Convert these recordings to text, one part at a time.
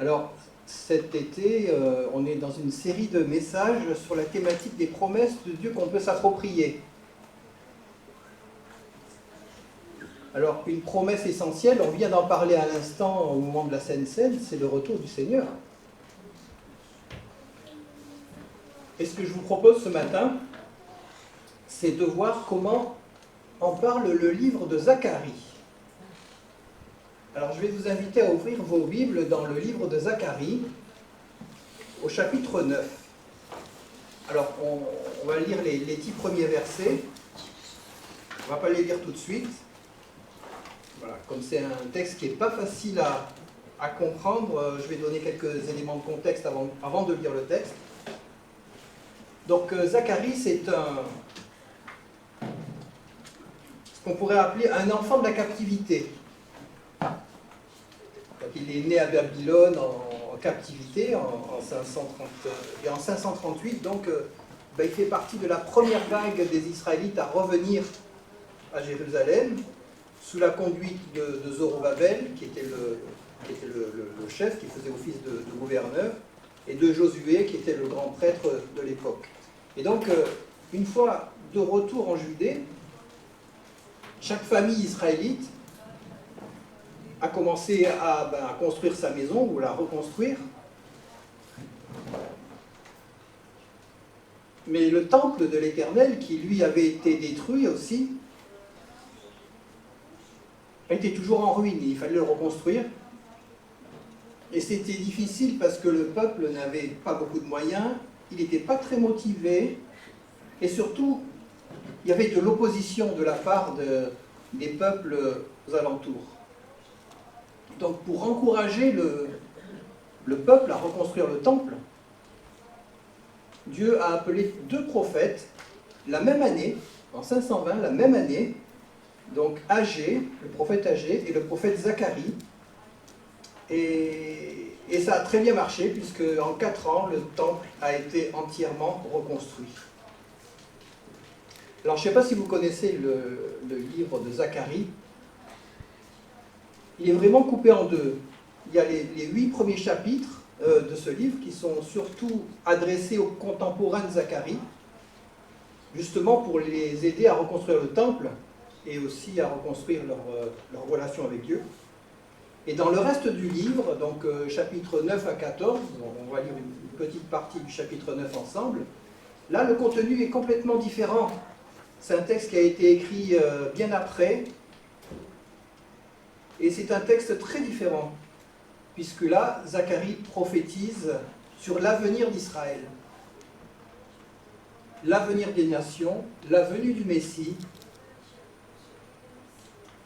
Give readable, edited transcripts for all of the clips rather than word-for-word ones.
Alors, cet été, on est dans une série de messages sur la thématique des promesses de Dieu qu'on peut s'approprier. Alors, une promesse essentielle, on vient d'en parler à l'instant au moment de la Sainte Seine, c'est le retour du Seigneur. Et ce que je vous propose ce matin, c'est de voir comment en parle le livre de Zacharie. Alors, je vais vous inviter à ouvrir vos Bibles dans le livre de Zacharie, au chapitre 9. Alors, on va lire les 10 premiers versets. On ne va pas les lire tout de suite. Voilà, comme c'est un texte qui n'est pas facile à comprendre, je vais donner quelques éléments de contexte avant de lire le texte. Donc, Zacharie, c'est ce qu'on pourrait appeler un enfant de la captivité. Donc, il est né à Babylone en captivité en 530, et en 538, donc il fait partie de la première vague des Israélites à revenir à Jérusalem sous la conduite de Zorobabel, qui était le chef, qui faisait office de gouverneur, et de Josué, qui était le grand prêtre de l'époque. Et donc, une fois de retour en Judée, chaque famille israélite a commencé à construire sa maison ou la reconstruire. Mais le temple de l'Éternel, qui lui avait été détruit aussi, était toujours en ruine. Il fallait le reconstruire. Et c'était difficile parce que le peuple n'avait pas beaucoup de moyens, il n'était pas très motivé, et surtout, il y avait de l'opposition de la part des peuples aux alentours. Donc, pour encourager le peuple à reconstruire le temple, Dieu a appelé 2 prophètes la même année, en 520, la même année, donc Agé, le prophète Agé, et le prophète Zacharie. Et ça a très bien marché, puisque en 4 ans, le temple a été entièrement reconstruit. Alors, je ne sais pas si vous connaissez le livre de Zacharie. Il est vraiment coupé en 2. Il y a les 8 premiers chapitres de ce livre qui sont surtout adressés aux contemporains de Zacharie, justement pour les aider à reconstruire le temple et aussi à reconstruire leur relation avec Dieu. Et dans le reste du livre, donc chapitre 9 à 14, on va lire une petite partie du chapitre 9 ensemble, là le contenu est complètement différent. C'est un texte qui a été écrit bien après, et c'est un texte très différent, puisque là, Zacharie prophétise sur l'avenir d'Israël, l'avenir des nations, la venue du Messie,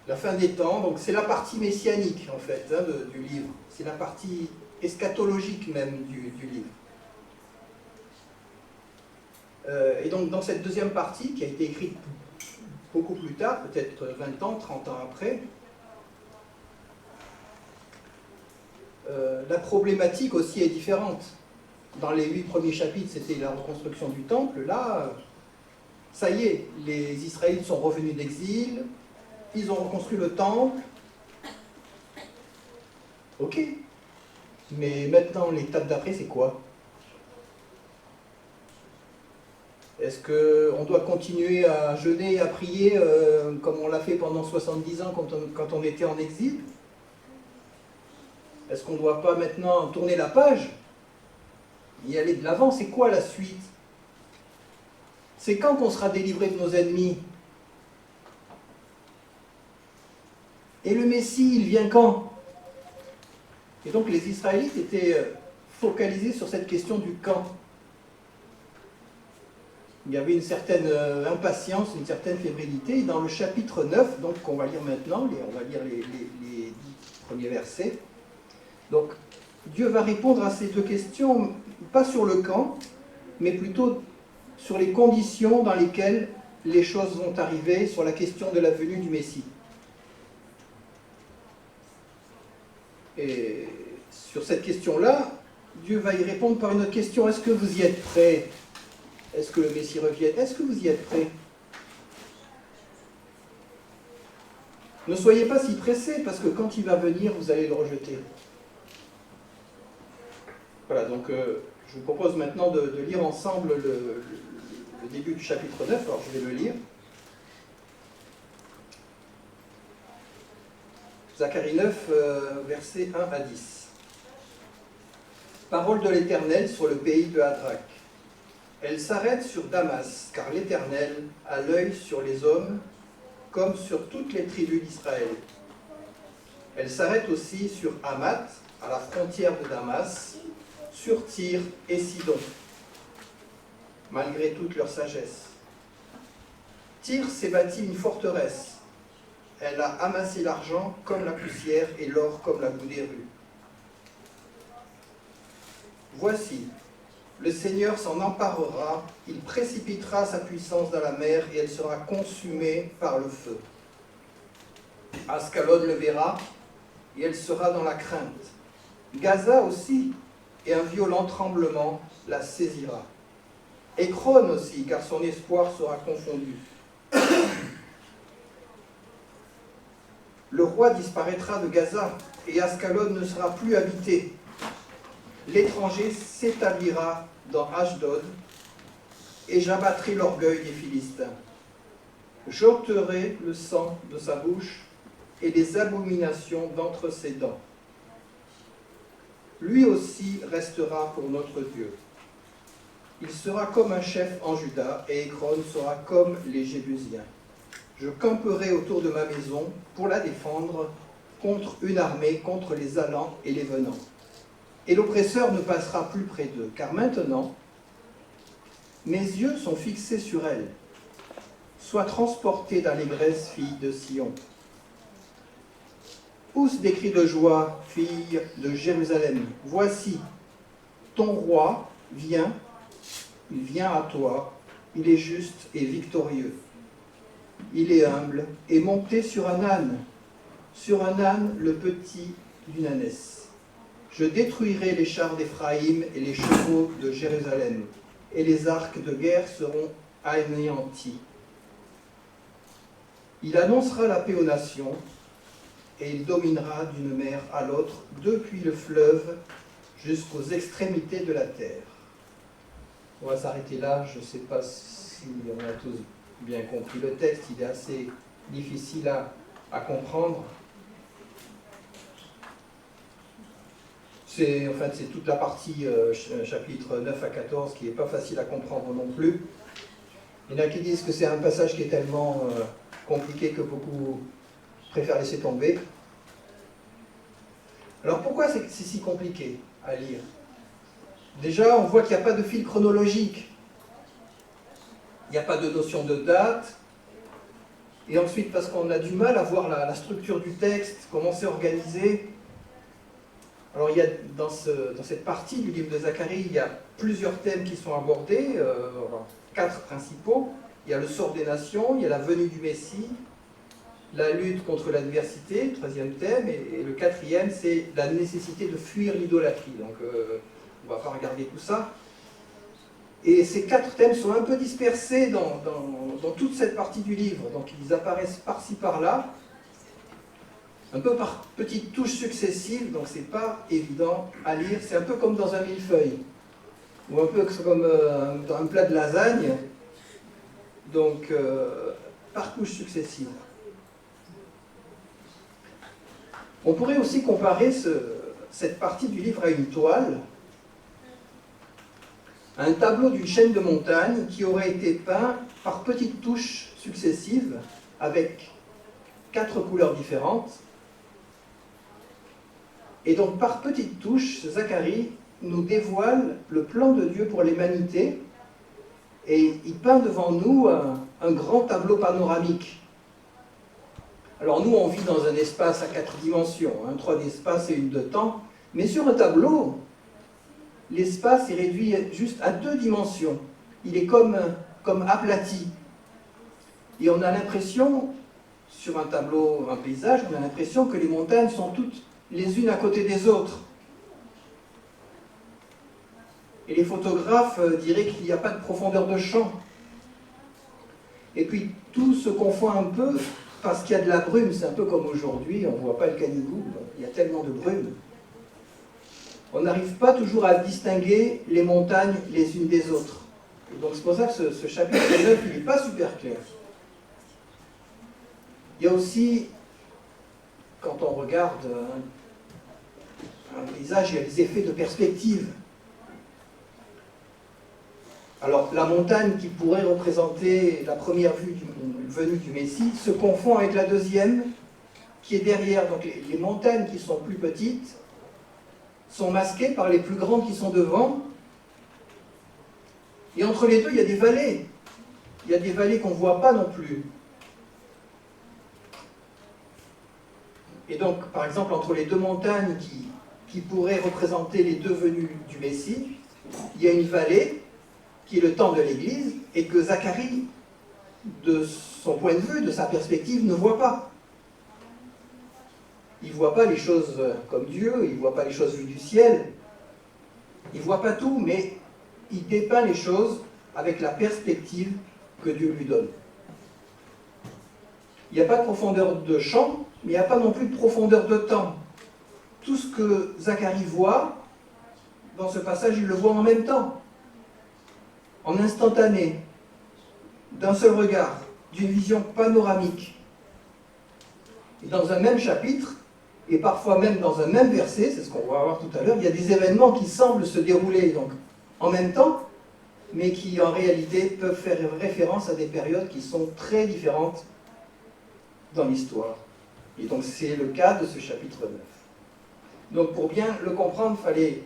la fin des temps. Donc c'est la partie messianique, en fait, du livre. C'est la partie eschatologique même du livre. Et donc dans cette deuxième partie, qui a été écrite beaucoup plus tard, peut-être 20 ans, 30 ans après, la problématique aussi est différente. Dans les 8 premiers chapitres, c'était la reconstruction du temple. Là, ça y est, les Israélites sont revenus d'exil, ils ont reconstruit le temple. Ok. Mais maintenant, l'étape d'après, c'est quoi? Est-ce qu'on doit continuer à jeûner et à prier comme on l'a fait pendant 70 ans quand on était en exil? Est-ce qu'on ne doit pas maintenant tourner la page, y aller de l'avant? C'est quoi la suite? C'est quand qu'on sera délivré de nos ennemis? Et le Messie, il vient quand? Et donc les Israélites étaient focalisés sur cette question du quand. Il y avait une certaine impatience, une certaine fébrilité. Et dans le chapitre 9, donc qu'on va lire maintenant, on va lire les 10 premiers versets. Donc, Dieu va répondre à ces 2 questions, pas sur le quand, mais plutôt sur les conditions dans lesquelles les choses vont arriver, sur la question de la venue du Messie. Et sur cette question-là, Dieu va y répondre par une autre question. Est-ce que vous y êtes prêts? Est-ce que le Messie revienne? Est-ce que vous y êtes prêts? Ne soyez pas si pressés, parce que quand il va venir, vous allez le rejeter. Voilà, donc je vous propose maintenant de lire ensemble le début du chapitre 9, alors je vais le lire. Zacharie 9, versets 1 à 10. Parole de l'Éternel sur le pays de Hadrach. Elle s'arrête sur Damas, car l'Éternel a l'œil sur les hommes, comme sur toutes les tribus d'Israël. Elle s'arrête aussi sur Hamath, à la frontière de Damas, sur Tyr et Sidon, malgré toute leur sagesse. Tyr s'est bâti une forteresse. Elle a amassé l'argent comme la poussière et l'or comme la boue des rues. Voici, le Seigneur s'en emparera, il précipitera sa puissance dans la mer et elle sera consumée par le feu. Ascalon le verra et elle sera dans la crainte. Gaza aussi, et un violent tremblement la saisira. Écrone aussi, car son espoir sera confondu. Le roi disparaîtra de Gaza, et Ascalon ne sera plus habité. L'étranger s'établira dans Ashdod, et j'abattrai l'orgueil des Philistins. J'ôterai le sang de sa bouche et les abominations d'entre ses dents. Lui aussi restera pour notre Dieu. Il sera comme un chef en Juda, et Écrone sera comme les Jébusiens. Je camperai autour de ma maison pour la défendre contre une armée, contre les allants et les venants. Et l'oppresseur ne passera plus près d'eux, car maintenant, mes yeux sont fixés sur elle. Sois transportée d'allégresse, fille de Sion. Pousse des cris de joie, fille de Jérusalem. Voici, ton roi vient, il vient à toi, il est juste et victorieux. Il est humble et monté sur un âne, le petit d'une ânesse. Je détruirai les chars d'Éphraïm et les chevaux de Jérusalem, et les arcs de guerre seront anéantis. Il annoncera la paix aux nations, et il dominera d'une mer à l'autre, depuis le fleuve jusqu'aux extrémités de la terre. On va s'arrêter là, je ne sais pas si on a tous bien compris le texte, il est assez difficile à comprendre. C'est toute la partie chapitre 9 à 14 qui n'est pas facile à comprendre non plus. Il y en a qui disent que c'est un passage qui est tellement compliqué que beaucoup préfèrent laisser tomber. Alors pourquoi c'est si compliqué à lire? Déjà, on voit qu'il n'y a pas de fil chronologique. Il n'y a pas de notion de date. Et ensuite, parce qu'on a du mal à voir la structure du texte, comment c'est organisé. Alors, il y a dans cette partie du livre de Zacharie, il y a plusieurs thèmes qui sont abordés, 4 principaux. Il y a le sort des nations, il y a la venue du Messie, la lutte contre l'adversité, le 3e thème, et le 4e, c'est la nécessité de fuir l'idolâtrie. Donc, on ne va pas regarder tout ça. Et ces 4 thèmes sont un peu dispersés dans toute cette partie du livre. Donc ils apparaissent par-ci, par-là, un peu par petites touches successives, donc c'est pas évident à lire. C'est un peu comme dans un millefeuille, ou un peu comme dans un plat de lasagne, donc par touches successives. On pourrait aussi comparer cette partie du livre à une toile, un tableau d'une chaîne de montagnes qui aurait été peint par petites touches successives avec 4 couleurs différentes. Et donc par petites touches, Zacharie nous dévoile le plan de Dieu pour l'humanité et il peint devant nous un grand tableau panoramique. Alors nous on vit dans un espace à 4 dimensions, 3 d'espace et une de temps, mais sur un tableau, l'espace est réduit juste à 2 dimensions. Il est comme aplati. Et on a l'impression, sur un tableau, un paysage, on a l'impression que les montagnes sont toutes les unes à côté des autres. Et les photographes diraient qu'il n'y a pas de profondeur de champ. Et puis tout se confond un peu parce qu'il y a de la brume. C'est un peu comme aujourd'hui, on ne voit pas le canigou, il y a tellement de brume. on n'arrive pas toujours à distinguer les montagnes les unes des autres. Et donc c'est pour ça que ce chapitre 9, il n'est pas super clair. Il y a aussi, quand on regarde un paysage, il y a des effets de perspective. Alors la montagne qui pourrait représenter la première venue du Messie se confond avec la deuxième qui est derrière. Donc les montagnes qui sont plus petites sont masquées par les plus grandes qui sont devant. Et entre les deux, il y a des vallées. Il y a des vallées qu'on ne voit pas non plus. Et donc, par exemple, entre les deux montagnes qui pourraient représenter les deux venues du Messie, il y a une vallée qui est le temps de l'Église et que Zacharie, de son point de vue, de sa perspective, ne voit pas. Il ne voit pas les choses comme Dieu, il ne voit pas les choses vues du ciel, il ne voit pas tout, mais il dépeint les choses avec la perspective que Dieu lui donne. Il n'y a pas de profondeur de champ, mais il n'y a pas non plus de profondeur de temps. Tout ce que Zacharie voit, dans ce passage, il le voit en même temps, en instantané, d'un seul regard, d'une vision panoramique. Et dans un même chapitre, et parfois même dans un même verset, c'est ce qu'on va voir tout à l'heure, il y a des événements qui semblent se dérouler donc, en même temps, mais qui en réalité peuvent faire référence à des périodes qui sont très différentes dans l'histoire. Et donc c'est le cas de ce chapitre 9. Donc pour bien le comprendre, il fallait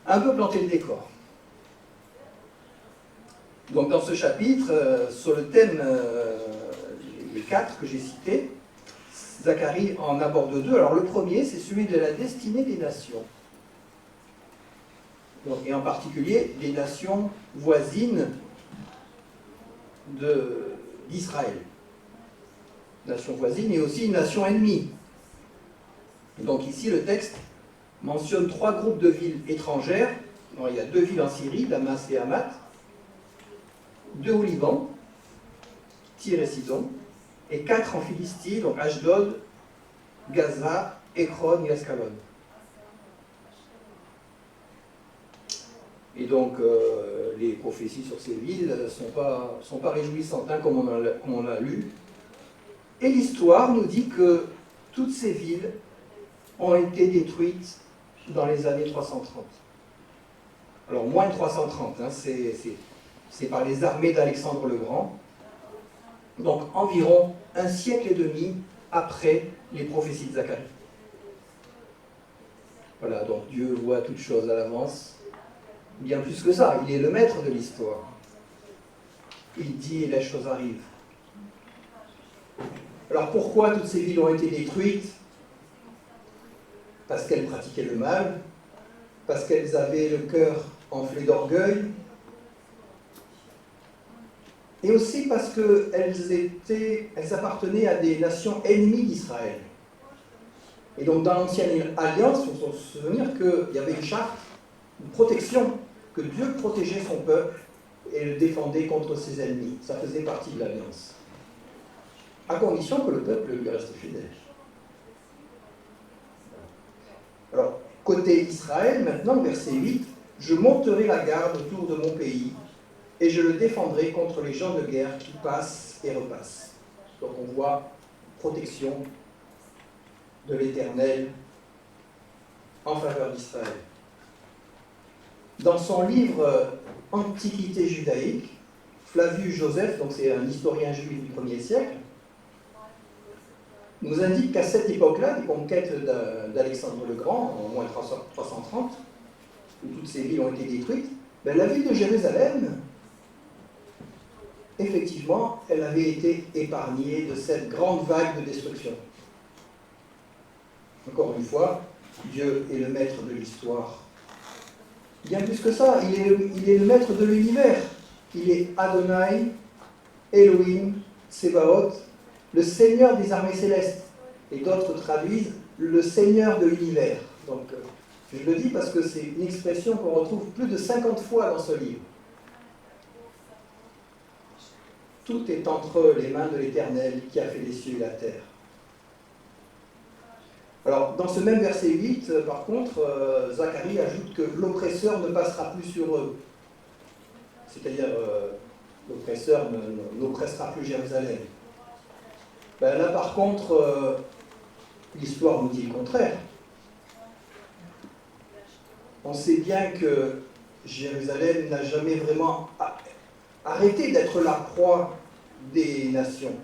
un peu planter le décor. Donc dans ce chapitre, sur le thème, les 4 que j'ai cités, Zacharie en aborde 2. Alors le premier, c'est celui de la destinée des nations. Donc, et en particulier des nations voisines d'Israël. Nation voisine et aussi une nation ennemie. Donc ici, le texte mentionne 3 groupes de villes étrangères. Alors, il y a 2 villes en Syrie, Damas et Hamath, 2 au Liban, Tyr et Sidon, et 4 en Philistie, donc Ashdod, Gaza, Ekron et Ascalon. Et donc, les prophéties sur ces villes ne sont pas réjouissantes, hein, comme on a lu. Et l'histoire nous dit que toutes ces villes ont été détruites dans les années 330. Alors, moins de 330, hein, c'est par les armées d'Alexandre le Grand. Donc, environ un siècle et demi après les prophéties de Zacharie. Voilà, donc Dieu voit toutes choses à l'avance. Bien plus que ça, il est le maître de l'histoire. Il dit et les choses arrivent. Alors pourquoi toutes ces villes ont été détruites? Parce qu'elles pratiquaient le mal, parce qu'elles avaient le cœur enflé d'orgueil, et aussi parce qu'elles appartenaient à des nations ennemies d'Israël. Et donc dans l'ancienne alliance, il faut se souvenir qu'il y avait une charte, une protection, que Dieu protégeait son peuple et le défendait contre ses ennemis. Ça faisait partie de l'alliance. À condition que le peuple lui reste fidèle. Alors, côté Israël, maintenant, verset 8, « Je monterai la garde autour de mon pays, et je le défendrai contre les gens de guerre qui passent et repassent. » Donc on voit protection de l'Éternel en faveur d'Israël. Dans son livre Antiquité judaïque, Flavius Joseph, donc c'est un historien juif du 1er siècle, nous indique qu'à cette époque-là, des conquêtes d'Alexandre le Grand, en moins 330, où toutes ces villes ont été détruites, la ville de Jérusalem, effectivement, elle avait été épargnée de cette grande vague de destruction. Encore une fois, Dieu est le maître de l'histoire. Bien plus que ça, il est le maître de l'univers. Il est Adonai, Elohim, Tsebaot, le Seigneur des armées célestes. Et d'autres traduisent le Seigneur de l'univers. Donc, je le dis parce que c'est une expression qu'on retrouve plus de 50 fois dans ce livre. Tout est entre les mains de l'Éternel qui a fait les cieux et la terre. Alors, dans ce même verset 8, par contre, Zacharie ajoute que l'oppresseur ne passera plus sur eux. C'est-à-dire, l'oppresseur n'oppressera plus Jérusalem. Ben là, par contre, l'histoire nous dit le contraire. On sait bien que Jérusalem n'a jamais vraiment arrêté d'être la proie des nations,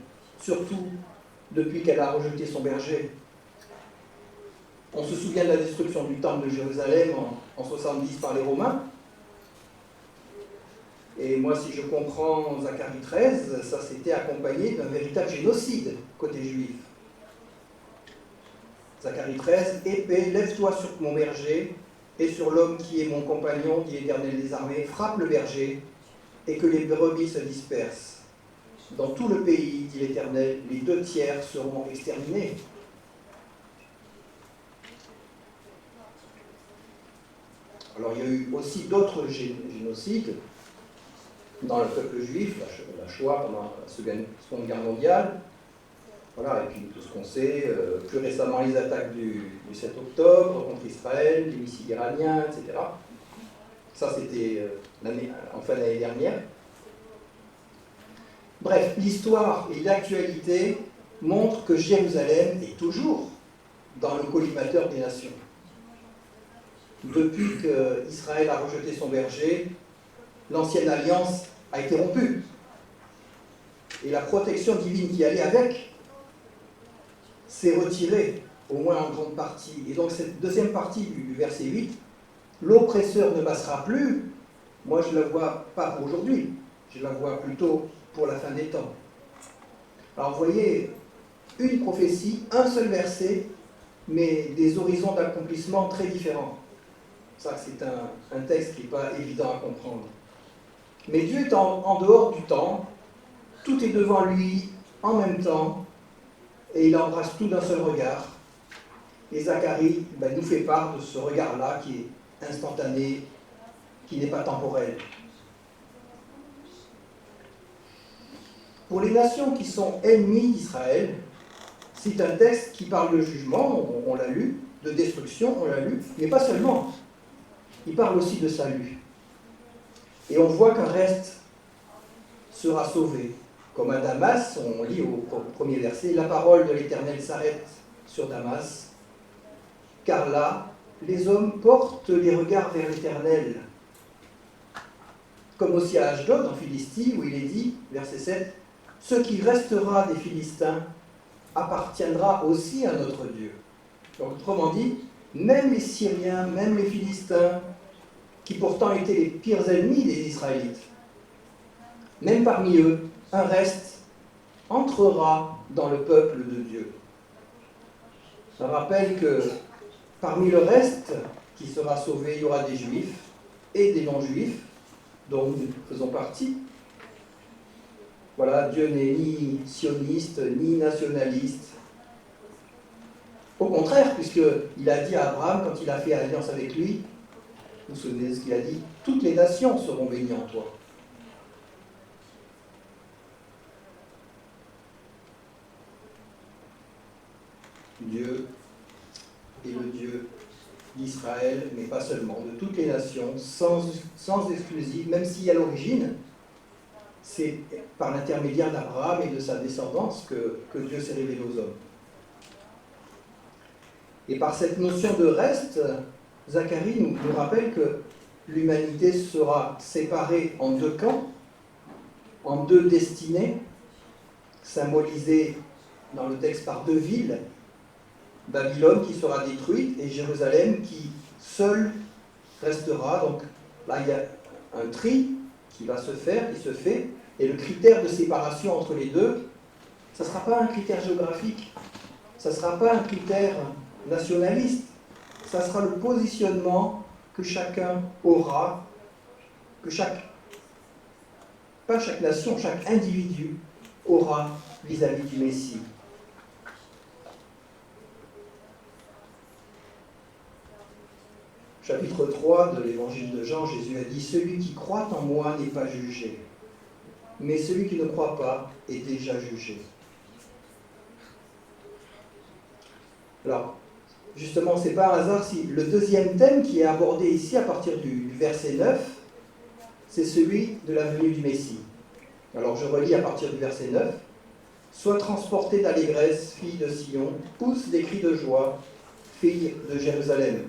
surtout depuis qu'elle a rejeté son berger. On se souvient de la destruction du temple de Jérusalem en 70 par les Romains. Et moi, si je comprends Zacharie 13, ça s'était accompagné d'un véritable génocide côté juif. Zacharie 13, épée, lève-toi sur mon berger et sur l'homme qui est mon compagnon, dit l'Éternel des armées, frappe le berger et que les brebis se dispersent. Dans tout le pays, dit l'Éternel, les 2/3 seront exterminés. Alors il y a eu aussi d'autres génocides dans le peuple juif, la Shoah pendant la Seconde Guerre mondiale, voilà, et puis tout ce qu'on sait, plus récemment les attaques du 7 octobre contre Israël, les missiles iraniens, etc. Ça c'était en fin d'année dernière. Bref, l'histoire et l'actualité montrent que Jérusalem est toujours dans le collimateur des nations. Depuis qu'Israël a rejeté son berger, l'ancienne alliance a été rompue. Et la protection divine qui allait avec s'est retirée, au moins en grande partie. Et donc cette deuxième partie du verset 8, l'oppresseur ne passera plus, moi je ne la vois pas pour aujourd'hui, je la vois plutôt pour la fin des temps. Alors vous voyez, une prophétie, un seul verset, mais des horizons d'accomplissement très différents. Ça, c'est un texte qui n'est pas évident à comprendre. Mais Dieu est en dehors du temps, tout est devant lui en même temps, et il embrasse tout d'un seul regard. Et Zacharie nous fait part de ce regard-là qui est instantané, qui n'est pas temporel. Pour les nations qui sont ennemies d'Israël, c'est un texte qui parle de jugement, on l'a lu, de destruction, on l'a lu, mais pas seulement. Il parle aussi de salut. Et on voit qu'un reste sera sauvé. Comme à Damas, on lit au premier verset, la parole de l'Éternel s'arrête sur Damas, car là, les hommes portent les regards vers l'Éternel. Comme aussi à Ashdod, en Philistie, où il est dit, verset 7, ce qui restera des Philistins appartiendra aussi à notre Dieu. Donc, autrement dit, même les Syriens, même les Philistins, qui pourtant étaient les pires ennemis des Israélites, même parmi eux, un reste entrera dans le peuple de Dieu. Ça rappelle que parmi le reste qui sera sauvé, il y aura des juifs et des non-juifs, dont nous faisons partie. Voilà, Dieu n'est ni sioniste, ni nationaliste. Au contraire, puisqu'il a dit à Abraham, quand il a fait alliance avec lui, vous vous souvenez de ce qu'il a dit, toutes les nations seront bénies en toi. Dieu est le Dieu d'Israël, mais pas seulement, de toutes les nations, sans exclusive, même si à l'origine, c'est par l'intermédiaire d'Abraham et de sa descendance que Dieu s'est révélé aux hommes. Et par cette notion de reste, Zacharie nous rappelle que l'humanité sera séparée en deux camps, en deux destinées, symbolisées dans le texte par deux villes, Babylone qui sera détruite et Jérusalem qui seule restera. Donc là, il y a un tri qui va se faire, qui se fait, et le critère de séparation entre les deux, ça ne sera pas un critère géographique, ça ne sera pas un critère nationaliste, ça sera le positionnement que chacun aura, pas chaque nation, chaque individu aura vis-à-vis du Messie. Chapitre 3 de l'évangile de Jean, Jésus a dit « Celui qui croit en moi n'est pas jugé, mais celui qui ne croit pas est déjà jugé. » Alors, justement, c'est pas un hasard si le deuxième thème qui est abordé ici à partir du verset 9, c'est celui de la venue du Messie. Alors je relis à partir du verset 9. Sois transportée d'allégresse, fille de Sion, pousse des cris de joie, fille de Jérusalem.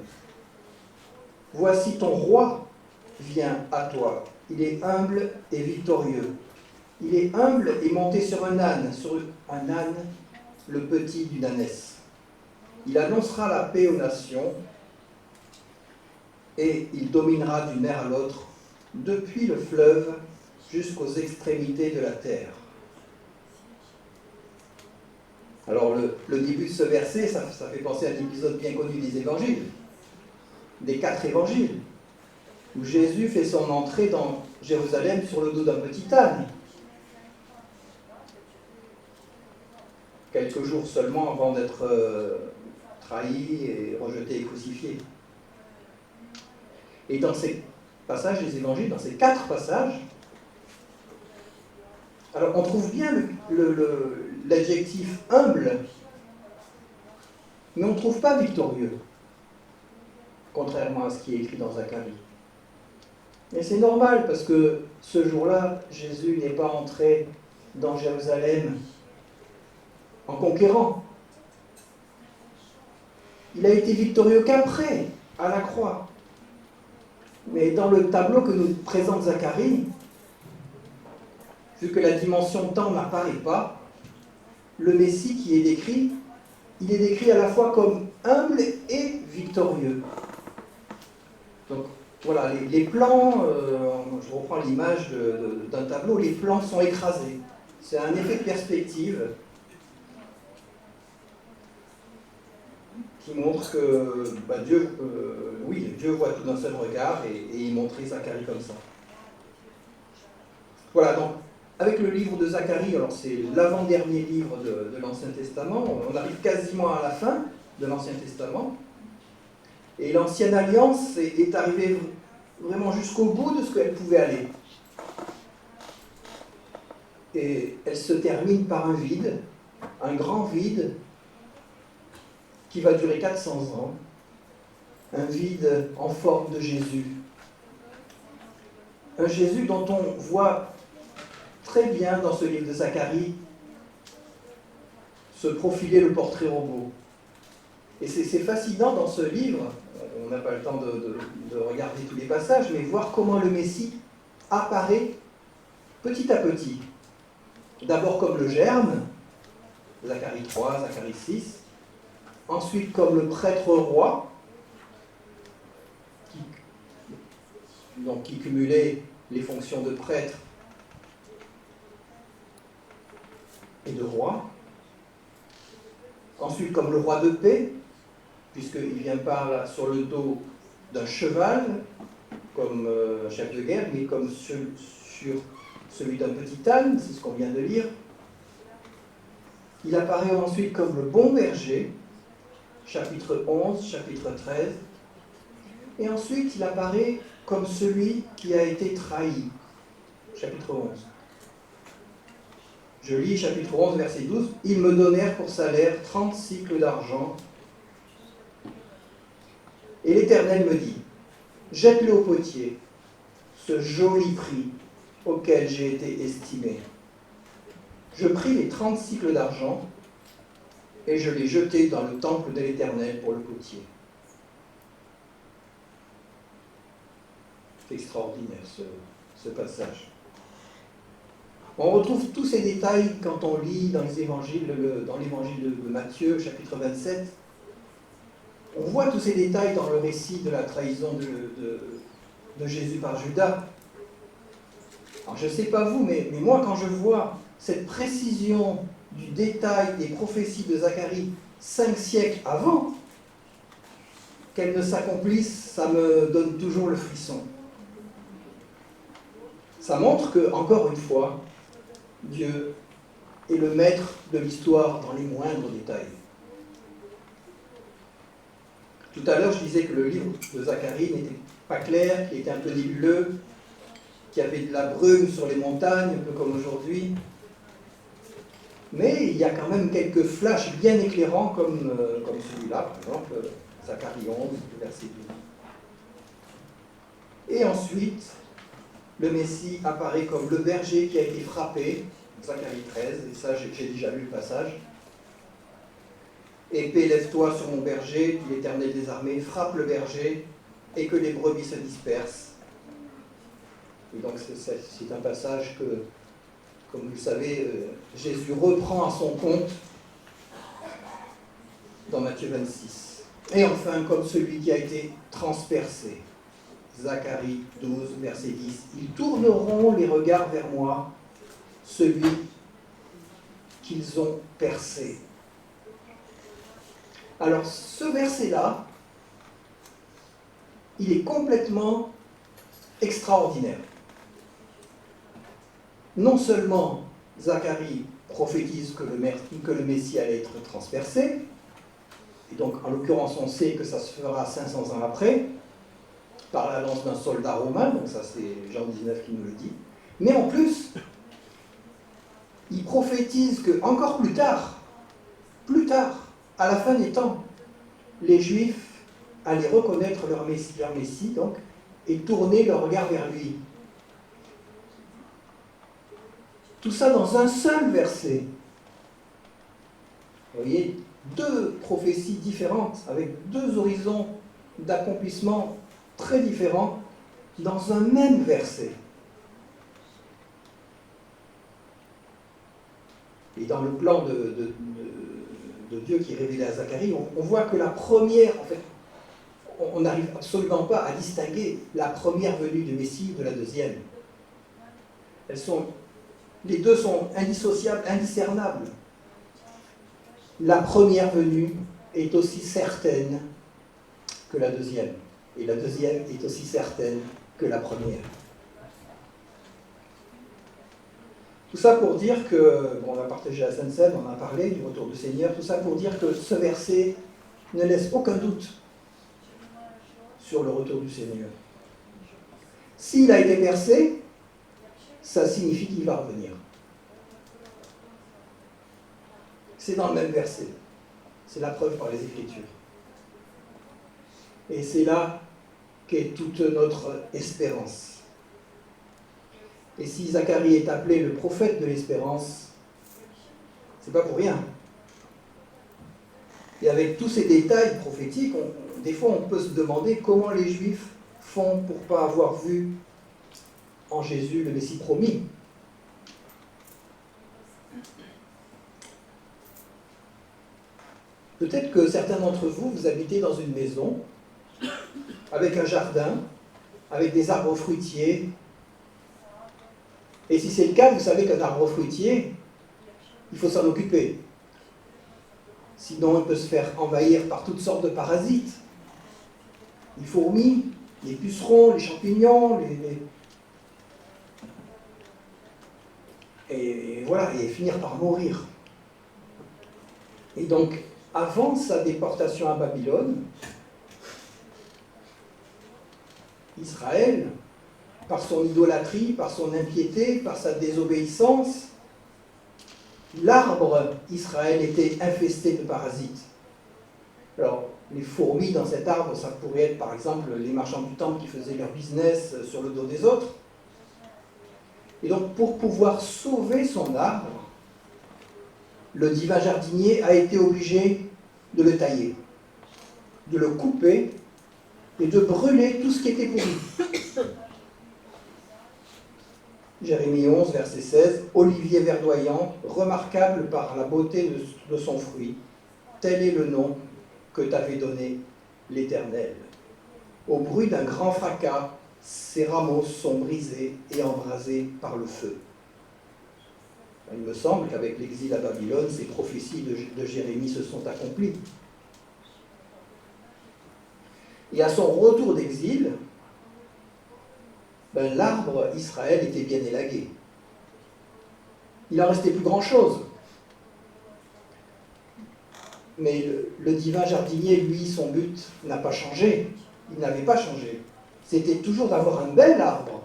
Voici ton roi vient à toi. Il est humble et victorieux. Il est humble et monté sur un âne, le petit d'une ânesse. Il annoncera la paix aux nations et il dominera d'une mer à l'autre, depuis le fleuve jusqu'aux extrémités de la terre. Alors le début de ce verset, ça fait penser à un épisode bien connu des évangiles, des 4 évangiles, où Jésus fait son entrée dans Jérusalem sur le dos d'un petit âne, quelques jours seulement avant d'être trahi et rejeté et crucifié. Et dans ces passages des évangiles, dans ces 4 passages, alors on trouve bien l'adjectif humble, mais on ne trouve pas victorieux, contrairement à ce qui est écrit dans Zacharie. Mais c'est normal, parce que ce jour-là, Jésus n'est pas entré dans Jérusalem en conquérant. Il a été victorieux qu'après, à la croix. Mais dans le tableau que nous présente Zacharie, vu que la dimension temps n'apparaît pas, le Messie qui est décrit, il est décrit à la fois comme humble et victorieux. Donc voilà, les plans, je reprends l'image d'un tableau, les plans sont écrasés. C'est un effet de perspective qui montre que Dieu voit tout d'un seul regard et il montrait Zacharie comme ça. Voilà, donc avec le livre de Zacharie, alors c'est l'avant-dernier livre de l'Ancien Testament, on arrive quasiment à la fin de l'Ancien Testament, et l'Ancienne Alliance est arrivée vraiment jusqu'au bout de ce qu'elle pouvait aller. Et elle se termine par un vide, un grand vide, qui va durer 400 ans, un vide en forme de Jésus. Un Jésus dont on voit très bien dans ce livre de Zacharie se profiler le portrait robot. Et c'est fascinant dans ce livre, on n'a pas le temps de regarder tous les passages, mais voir comment le Messie apparaît petit à petit. D'abord comme le germe, Zacharie 3, Zacharie 6, ensuite comme le prêtre roi, qui cumulait les fonctions de prêtre et de roi. Ensuite comme le roi de paix, puisqu'il vient pas là sur le dos d'un cheval, comme un chef de guerre, mais comme sur celui d'un petit âne, c'est ce qu'on vient de lire. Il apparaît ensuite comme le bon berger, chapitre 11, chapitre 13. Et ensuite, il apparaît comme celui qui a été trahi, chapitre 11. Je lis chapitre 11, verset 12. « Ils me donnèrent pour salaire 30 cycles d'argent. Et l'Éternel me dit, jette-le au potier, ce joli prix auquel j'ai été estimé. Je pris les 30 cycles d'argent et je les jetai dans le temple de l'Éternel pour le potier. » C'est extraordinaire ce passage. On retrouve tous ces détails quand on lit dans les évangiles, dans l'évangile de Matthieu, chapitre 27. On voit tous ces détails dans le récit de la trahison de Jésus par Judas. Alors je ne sais pas vous, mais moi quand je vois cette précision du détail des prophéties de Zacharie 5 siècles avant qu'elles ne s'accomplissent, ça me donne toujours le frisson. Ça montre que, encore une fois, Dieu est le maître de l'histoire dans les moindres détails. Tout à l'heure, je disais que le livre de Zacharie n'était pas clair, qu'il était un peu nébuleux, qu'il y avait de la brume sur les montagnes, un peu comme aujourd'hui. Mais il y a quand même quelques flashs bien éclairants comme celui-là, par exemple, Zacharie 11, verset 12. Et ensuite, le Messie apparaît comme le berger qui a été frappé, Zacharie 13, et ça j'ai déjà lu le passage. Épée, lève-toi sur mon berger, dit l'Éternel des armées, frappe le berger, et que les brebis se dispersent. Et donc c'est un passage que, comme vous le savez, Jésus reprend à son compte dans Matthieu 26. Et enfin, comme celui qui a été transpercé, Zacharie 12, verset 10, « Ils tourneront les regards vers moi, celui qu'ils ont percé. » Alors, ce verset-là, il est complètement extraordinaire. Non seulement Zacharie prophétise que le Messie allait être transpercé, et donc en l'occurrence on sait que ça se fera 500 ans après, par la lance d'un soldat romain, donc ça c'est Jean 19 qui nous le dit, mais en plus, il prophétise que encore plus tard, à la fin des temps, les Juifs allaient reconnaître leur Messie donc, et tourner leur regard vers lui. Tout ça dans un seul verset. Vous voyez, deux prophéties différentes, avec deux horizons d'accomplissement très différents, dans un même verset. Et dans le plan de Dieu qui est révélé à Zacharie, on voit que la première, en fait, on n'arrive absolument pas à distinguer la première venue du Messie de la deuxième. Les deux sont indissociables, indiscernables. La première venue est aussi certaine que la deuxième, et la deuxième est aussi certaine que la première. Tout ça pour dire que, on a partagé la Sainte Seine, on a parlé du retour du Seigneur, tout ça pour dire que ce verset ne laisse aucun doute sur le retour du Seigneur. S'il a été percé, ça signifie qu'il va revenir. C'est dans le même verset. C'est la preuve par les Écritures. Et c'est là qu'est toute notre espérance. Et si Zacharie est appelé le prophète de l'espérance, c'est pas pour rien. Et avec tous ces détails prophétiques, des fois on peut se demander comment les Juifs font pour ne pas avoir vu en Jésus le Messie promis. Peut-être que certains d'entre vous, vous habitez dans une maison avec un jardin, avec des arbres fruitiers. Et si c'est le cas, vous savez qu'un arbre fruitier, il faut s'en occuper. Sinon, il peut se faire envahir par toutes sortes de parasites. Les fourmis, les pucerons, les champignons, et voilà, et finir par mourir. Et donc, avant sa déportation à Babylone, Israël, par son idolâtrie, par son impiété, par sa désobéissance, l'arbre Israël était infesté de parasites. Alors, les fourmis dans cet arbre, ça pourrait être par exemple les marchands du temple qui faisaient leur business sur le dos des autres. Et donc, pour pouvoir sauver son arbre, le divin jardinier a été obligé de le tailler, de le couper et de brûler tout ce qui était pourri. Jérémie 11, verset 16, « Olivier verdoyant, remarquable par la beauté de son fruit, tel est le nom que t'avait donné l'Éternel. Au bruit d'un grand fracas, ses rameaux sont brisés et embrasés par le feu. » Il me semble qu'avec l'exil à Babylone, ces prophéties de Jérémie se sont accomplies. Et à son retour d'exil, l'arbre Israël était bien élagué. Il n'en restait plus grand-chose. Mais le divin jardinier, lui, son but n'a pas changé. Il n'avait pas changé. C'était toujours d'avoir un bel arbre,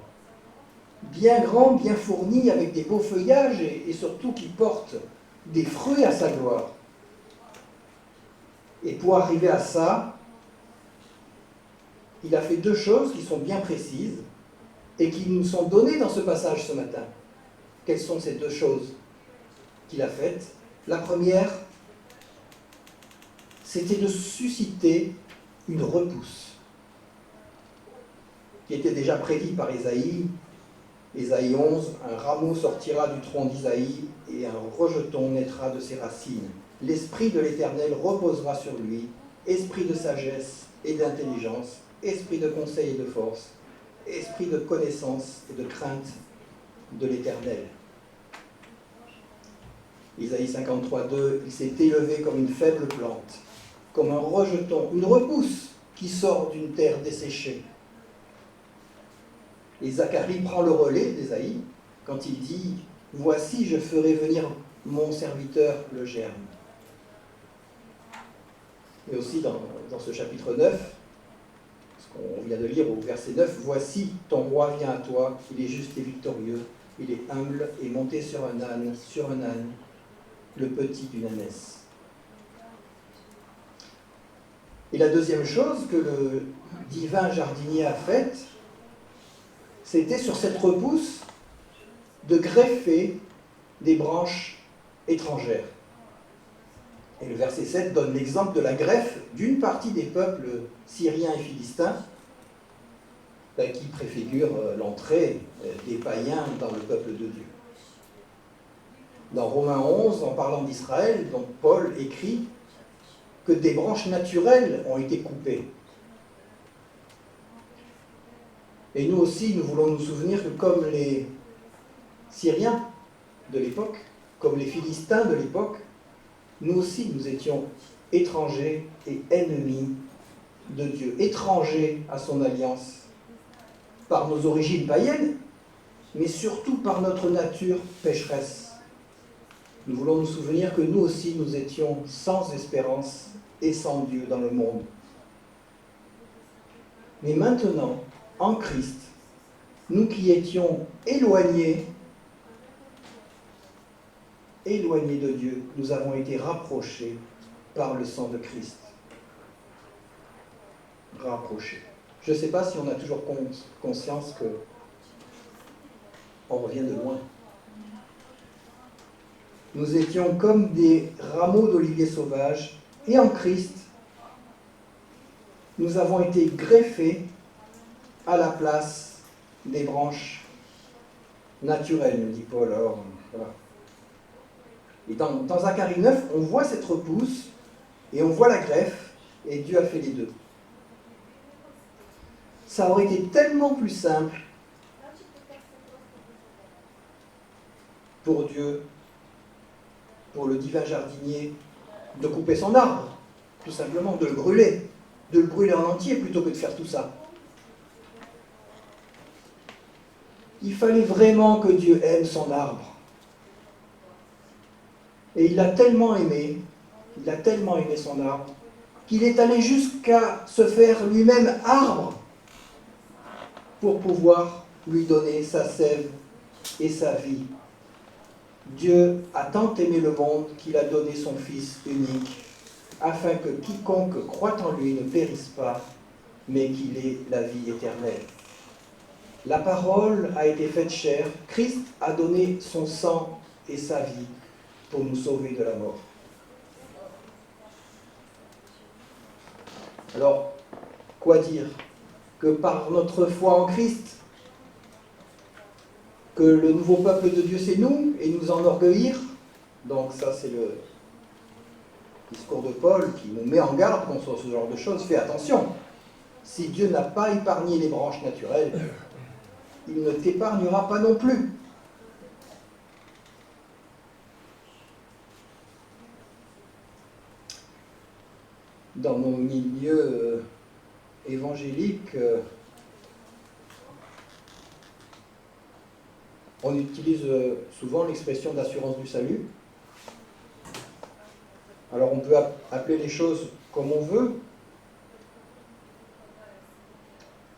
bien grand, bien fourni, avec des beaux feuillages et surtout qui porte des fruits à sa gloire. Et pour arriver à ça, il a fait deux choses qui sont bien précises et qui nous sont données dans ce passage ce matin. Quelles sont ces deux choses qu'il a faites? La première, c'était de susciter une repousse, qui était déjà prédit par Ésaïe. Ésaïe 11, un rameau sortira du tronc d'Isaïe et un rejeton naîtra de ses racines. L'esprit de l'Éternel reposera sur lui, esprit de sagesse et d'intelligence, esprit de conseil et de force, esprit de connaissance et de crainte de l'Éternel. Isaïe 53, 2, il s'est élevé comme une faible plante, comme un rejeton, une repousse qui sort d'une terre desséchée. Et Zacharie prend le relais d'Ésaïe quand il dit « Voici, je ferai venir mon serviteur le germe ». Et aussi dans ce chapitre 9, ce qu'on vient de lire au verset 9, « Voici, ton roi vient à toi, il est juste et victorieux, il est humble et monté sur un âne, le petit d'une ânesse. » Et la deuxième chose que le divin jardinier a faite, c'était sur cette repousse de greffer des branches étrangères. Et le verset 7 donne l'exemple de la greffe d'une partie des peuples syriens et philistins, qui préfigure l'entrée des païens dans le peuple de Dieu. Dans Romains 11, en parlant d'Israël, donc Paul écrit que des branches naturelles ont été coupées. Et nous aussi, nous voulons nous souvenir que comme les Syriens de l'époque, comme les Philistins de l'époque, nous aussi, nous étions étrangers et ennemis de Dieu, étrangers à son alliance, par nos origines païennes, mais surtout par notre nature pécheresse. Nous voulons nous souvenir que nous aussi, nous étions sans espérance et sans Dieu dans le monde. Mais maintenant, en Christ, nous qui étions éloignés de Dieu, nous avons été rapprochés par le sang de Christ. Rapprochés. Je ne sais pas si on a toujours conscience qu'on revient de loin. Nous étions comme des rameaux d'olivier sauvage, et en Christ, nous avons été greffés à la place des branches naturelles, nous dit Paul. Alors, voilà. Et dans Zacharie 9, on voit cette repousse, et on voit la greffe, et Dieu a fait les deux. Ça aurait été tellement plus simple pour Dieu, pour le divin jardinier, de couper son arbre, tout simplement, de le brûler en entier plutôt que de faire tout ça. Il fallait vraiment que Dieu aime son arbre. Et il l'a tellement aimé son arbre, qu'il est allé jusqu'à se faire lui-même arbre pour pouvoir lui donner sa sève et sa vie. Dieu a tant aimé le monde qu'il a donné son Fils unique, afin que quiconque croit en lui ne périsse pas, mais qu'il ait la vie éternelle. La parole a été faite chair, Christ a donné son sang et sa vie pour nous sauver de la mort. Alors, quoi dire? Que par notre foi en Christ, que le nouveau peuple de Dieu c'est nous, et nous enorgueillir. Donc ça c'est le discours de Paul qui nous met en garde contre ce genre de choses. Fais attention, si Dieu n'a pas épargné les branches naturelles, il ne t'épargnera pas non plus. Dans nos milieux évangéliques, on utilise souvent l'expression d'assurance du salut. Alors on peut appeler les choses comme on veut.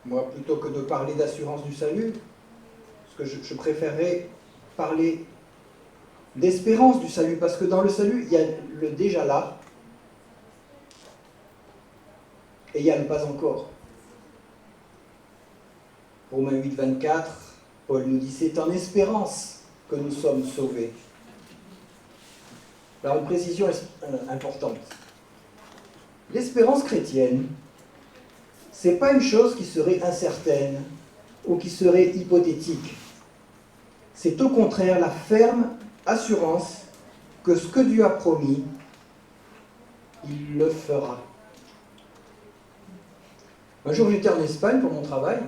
Moi, plutôt que de parler d'assurance du salut, ce que je préférerais parler l'espérance du salut, parce que dans le salut, il y a le déjà là, et il y a le pas encore. Romains 8, 24, Paul nous dit, c'est en espérance que nous sommes sauvés. Alors une précision importante. L'espérance chrétienne, c'est pas une chose qui serait incertaine ou qui serait hypothétique. C'est au contraire la ferme assurance que ce que Dieu a promis, il le fera. Un jour, j'étais en Espagne pour mon travail,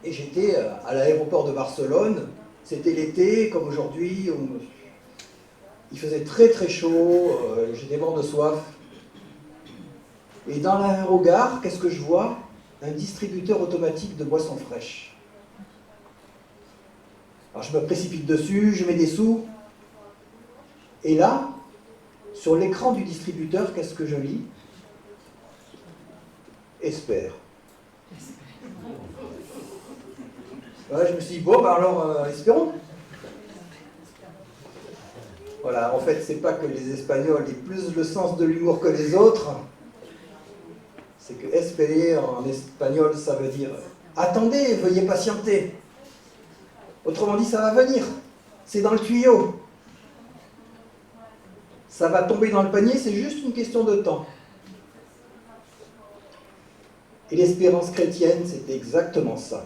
et j'étais à l'aéroport de Barcelone. C'était l'été, comme aujourd'hui, il faisait très très chaud, j'étais mort de soif. Et dans l'aérogare, qu'est-ce que je vois? Un distributeur automatique de boissons fraîches. Alors je me précipite dessus, je mets des sous, et là, sur l'écran du distributeur, qu'est-ce que je lis? Espère. Ouais, je me suis dit, bon, ben alors, espérons. Voilà, en fait, c'est pas que les Espagnols aient plus le sens de l'humour que les autres, c'est que espérer en espagnol, ça veut dire attendez, veuillez patienter. Autrement dit, ça va venir, c'est dans le tuyau. Ça va tomber dans le panier, c'est juste une question de temps. Et l'espérance chrétienne, c'est exactement ça.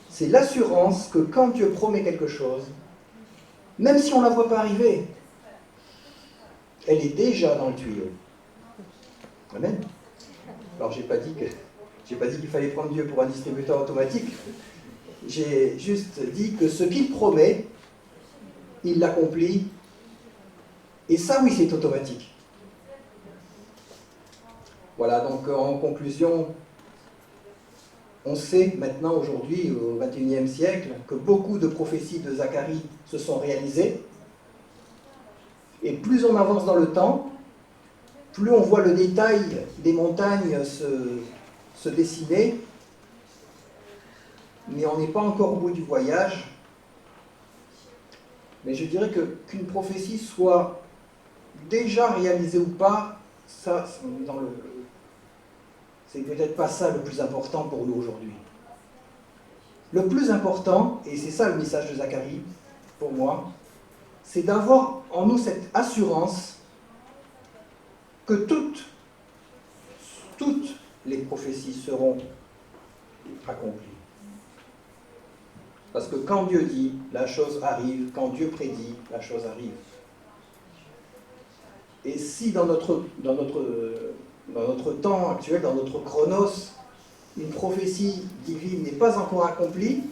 C'est l'assurance que quand Dieu promet quelque chose, même si on ne la voit pas arriver, elle est déjà dans le tuyau. Amen. Alors, j'ai pas dit qu'il fallait prendre Dieu pour un distributeur automatique. J'ai juste dit que ce qu'il promet, il l'accomplit. Et ça, oui, c'est automatique. Voilà, donc en conclusion, on sait maintenant, aujourd'hui, au XXIe siècle, que beaucoup de prophéties de Zacharie se sont réalisées. Et plus on avance dans le temps, plus on voit le détail des montagnes se dessiner, mais on n'est pas encore au bout du voyage. Mais je dirais qu'une prophétie soit déjà réalisée ou pas, ça, c'est peut-être pas ça le plus important pour nous aujourd'hui. Le plus important, et c'est ça le message de Zacharie, pour moi, c'est d'avoir en nous cette assurance que toutes les prophéties seront accomplies. Parce que quand Dieu dit, la chose arrive, quand Dieu prédit, la chose arrive. Et si dans notre temps actuel, dans notre chronos, une prophétie divine n'est pas encore accomplie,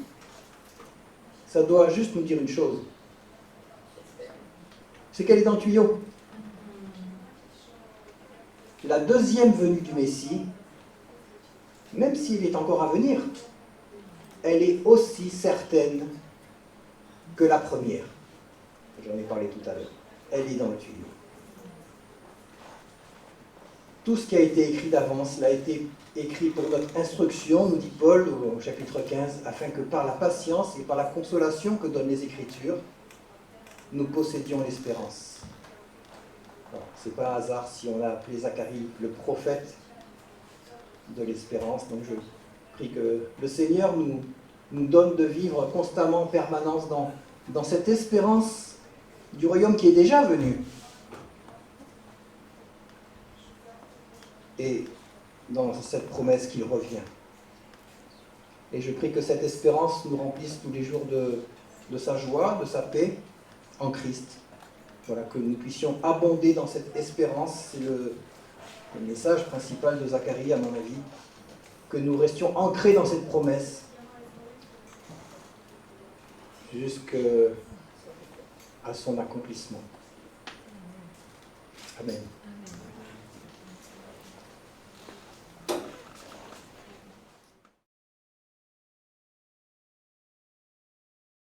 ça doit juste nous dire une chose. C'est qu'elle est dans le tuyau. La deuxième venue du Messie, même s'il est encore à venir, elle est aussi certaine que la première. J'en ai parlé tout à l'heure. Elle est dans le tuyau. Tout ce qui a été écrit d'avance l'a été écrit pour notre instruction, nous dit Paul au chapitre 15, afin que par la patience et par la consolation que donnent les Écritures, nous possédions l'espérance. Ce n'est pas un hasard si on a appelé Zacharie le prophète de l'espérance. Donc je prie que le Seigneur nous donne de vivre constamment, en permanence, dans cette espérance du royaume qui est déjà venu. Et dans cette promesse qu'il revient. Et je prie que cette espérance nous remplisse tous les jours de sa joie, de sa paix en Christ. Voilà, que nous puissions abonder dans cette espérance. C'est le message principal de Zacharie, à mon avis. Que nous restions ancrés dans cette promesse jusqu'à son accomplissement. Amen.